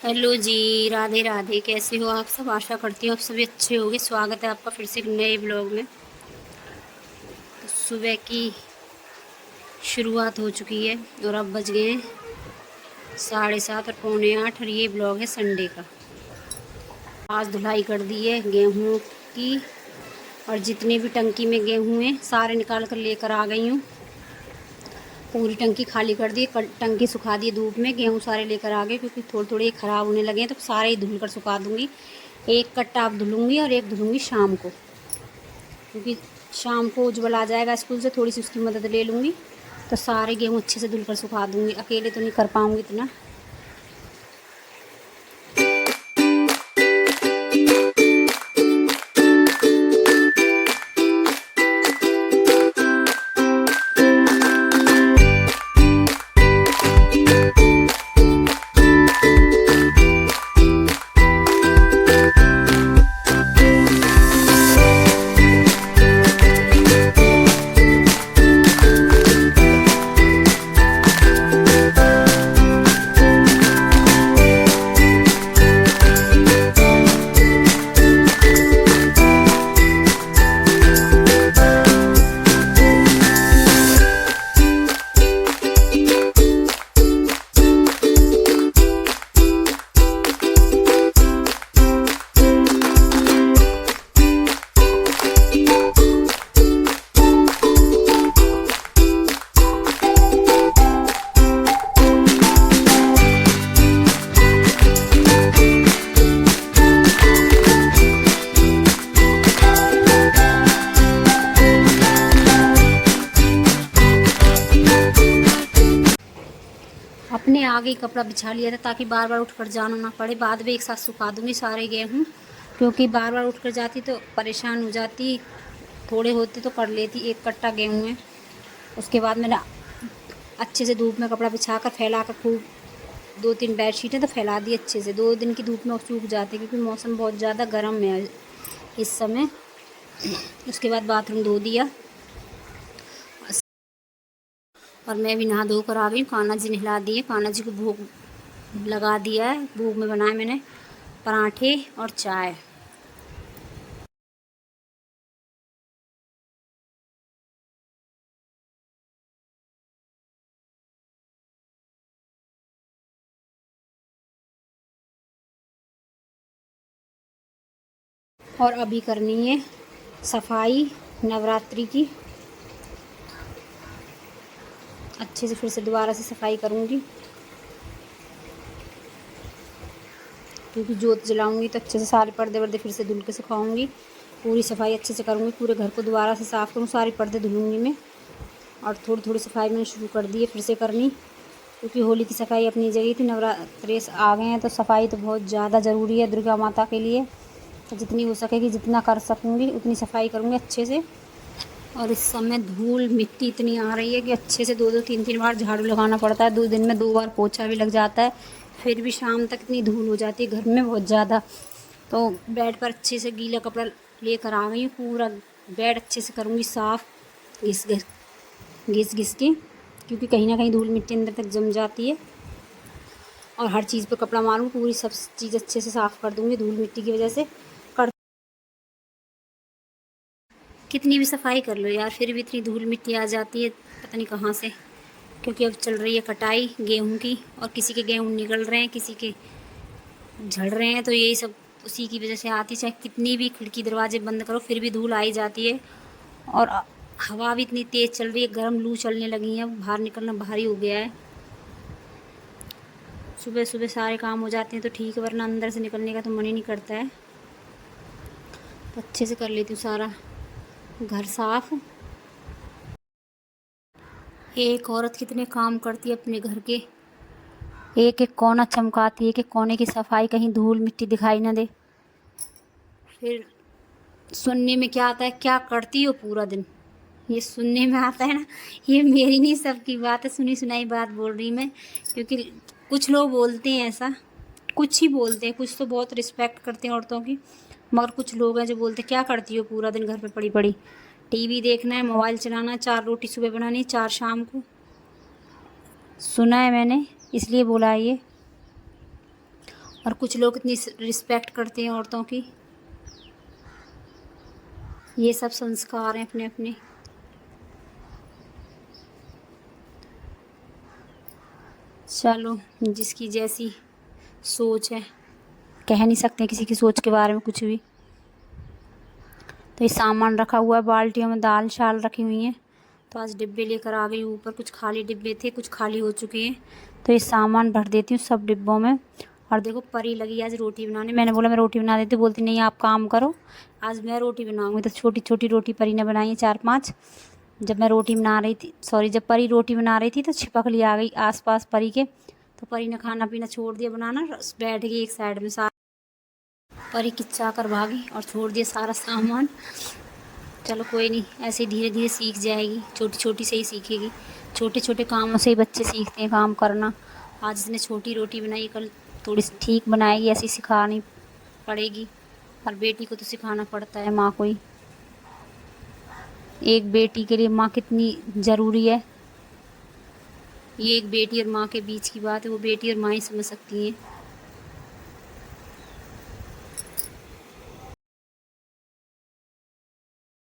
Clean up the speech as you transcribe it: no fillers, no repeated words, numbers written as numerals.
Hello जी, राधे राधे। कैसे हो आप सब? आशा करती हूँ आप सभी अच्छे होंगे। स्वागत है आपका फिर से एक नए ब्लॉग में। तो सुबह की शुरुआत हो चुकी है और अब बज गए हैं 7:30 और 7:45 और ये ब्लॉग है संडे का। आज धुलाई कर दी है गेहूँ की, और जितने भी टंकी में गेहूँ हैं सारे निकाल कर लेकर आ गई हूँ। पूरी टंकी खाली कर दी, टंकी सुखा दी धूप में। गेहूँ सारे लेकर आ गए क्योंकि थोड़े थोड़े ख़राब होने लगे हैं, तो सारे ही धुल कर सुखा दूँगी। एक कट्टा अब धुलूँगी और एक धुलूँगी शाम को, क्योंकि शाम को उज्ज्वल आ जाएगा स्कूल से, थोड़ी सी उसकी मदद ले लूँगी। तो सारे गेहूँ अच्छे से धुलकर सुखा दूँगी, अकेले तो नहीं कर पाऊँगी इतना। अपने आगे ही कपड़ा बिछा लिया था ताकि बार बार उठकर जाना ना पड़े। बाद में एक साथ सुखा दूँगी सारे गेहूँ, क्योंकि बार बार उठकर जाती तो परेशान हो जाती। थोड़े होते तो कर लेती, एक कट्टा गेहूँ है। उसके बाद मैंने अच्छे से धूप में कपड़ा बिछा कर फैला कर खूब 2-3 बेडशीटें तो फैला दी अच्छे से। 2 दिन की धूप में सूख जाते क्योंकि मौसम बहुत ज़्यादा गर्म है इस समय। उसके बाद बाथरूम धो दिया और मैं भी नहा धो कर आ गई। कान्हा जी नहला दिए, कान्हा जी को भोग लगा दिया है। भोग में बनाए मैंने पराठे और चाय। और अभी करनी है सफाई नवरात्रि की। अच्छे से फिर से दोबारा से सफाई करूँगी, क्योंकि जोत जलाऊँगी तो अच्छे से सारे पर्दे वर्दे फिर से धुल के सुखाऊँगी। पूरी सफाई अच्छे से करूँगी, पूरे घर को दोबारा से साफ़ करूँ, सारे पर्दे धुलूँगी मैं। और थोड़ी थोड़ी सफाई मैंने शुरू कर दी है फिर से करनी, क्योंकि होली की सफाई अपनी जगह थी। नवरात्रि आ गए हैं तो सफाई तो बहुत ज़्यादा ज़रूरी है दुर्गा माता के लिए। तो जितनी हो सकेगी, जितना कर सकूँगी उतनी सफाई करूँगी अच्छे से। और इस समय धूल मिट्टी इतनी आ रही है कि अच्छे से 2-2 3-3 बार झाड़ू लगाना पड़ता है। 2 दिन में 2 बार पोछा भी लग जाता है, फिर भी शाम तक इतनी धूल हो जाती है घर में बहुत ज़्यादा। तो बेड पर अच्छे से गीला कपड़ा लेकर आ गई हूँ, पूरा बेड अच्छे से करूँगी साफ़ घिस घिस के, क्योंकि कहीं ना कहीं धूल मिट्टी अंदर तक जम जाती है। और हर चीज़ पर कपड़ा मारूँ, पूरी सब चीज़ अच्छे से साफ़ कर दूँगी धूल मिट्टी की वजह से। कितनी भी सफाई कर लो यार, फिर भी इतनी धूल मिट्टी आ जाती है पता नहीं कहाँ से। क्योंकि अब चल रही है कटाई गेहूं की, और किसी के गेहूं निकल रहे हैं, किसी के झड़ रहे हैं। तो यही सब उसी की वजह से आती। चाहे कितनी भी खिड़की दरवाजे बंद करो फिर भी धूल आ ही जाती है। और हवा भी इतनी तेज़ चल रही है, गर्म लू चलने लगी है, बाहर निकलना भारी हो गया है। सुबह सुबह सारे काम हो जाते हैं तो ठीक है, वरना अंदर से निकलने का तो मन ही नहीं करता है। तो अच्छे से कर लेती हूँ सारा घर साफ़। एक औरत कितने काम करती है अपने घर के, एक एक कोना चमकाती है, एक एक कोने की सफाई, कहीं धूल मिट्टी दिखाई ना दे। फिर सुनने में क्या आता है, क्या करती हो पूरा दिन, ये सुनने में आता है ना। ये मेरी नहीं सबकी बात है, सुनी सुनाई बात बोल रही मैं। क्योंकि कुछ लोग बोलते हैं ऐसा, कुछ ही बोलते हैं, कुछ तो बहुत रिस्पेक्ट करते हैं औरतों की। मगर कुछ लोग हैं जो बोलते क्या करती हो पूरा दिन घर पे पड़ी पड़ी, टीवी देखना है, मोबाइल चलाना है, 4 रोटी सुबह बनानी है, 4 शाम को। सुना है मैंने, इसलिए बोला है ये। और कुछ लोग इतनी रिस्पेक्ट करते हैं औरतों की। ये सब संस्कार हैं अपने अपने। चलो, जिसकी जैसी सोच है, कह नहीं सकते किसी की सोच के बारे में कुछ भी। तो ये सामान रखा हुआ है, बाल्टियों में दाल शाल रखी हुई हैं। तो आज डिब्बे लेकर आ गई ऊपर, कुछ खाली डिब्बे थे, कुछ खाली हो चुके हैं। तो ये सामान भर देती हूँ सब डिब्बों में। और देखो, परी लगी आज रोटी बनाने। मैंने बोला मैं रोटी बना देती हूँ, बोलती नहीं आप काम करो, आज मैं रोटी बनाऊँगी। तो छोटी छोटी रोटी परी ने बनाई है 4-5। जब मैं रोटी बना रही थी, सॉरी, जब परी रोटी बना रही थी तो छिपकली आ गई आसपास परी के। तो परी ने खाना पीना छोड़ दिया बनाना, बैठ गई एक साइड में। परी किच्चा कर भागी और छोड़ दिया सारा सामान। चलो कोई नहीं, ऐसे धीरे धीरे सीख जाएगी, छोटी छोटी से ही सीखेगी। छोटे छोटे कामों से ही बच्चे सीखते हैं काम करना। आज इसने छोटी रोटी बनाई, कल थोड़ी सी ठीक बनाएगी, ऐसी सिखानी पड़ेगी। और बेटी को तो सिखाना पड़ता है माँ को ही। एक बेटी के लिए माँ कितनी ज़रूरी है, ये एक बेटी और माँ के बीच की बात है, वो बेटी और माँ ही समझ सकती हैं।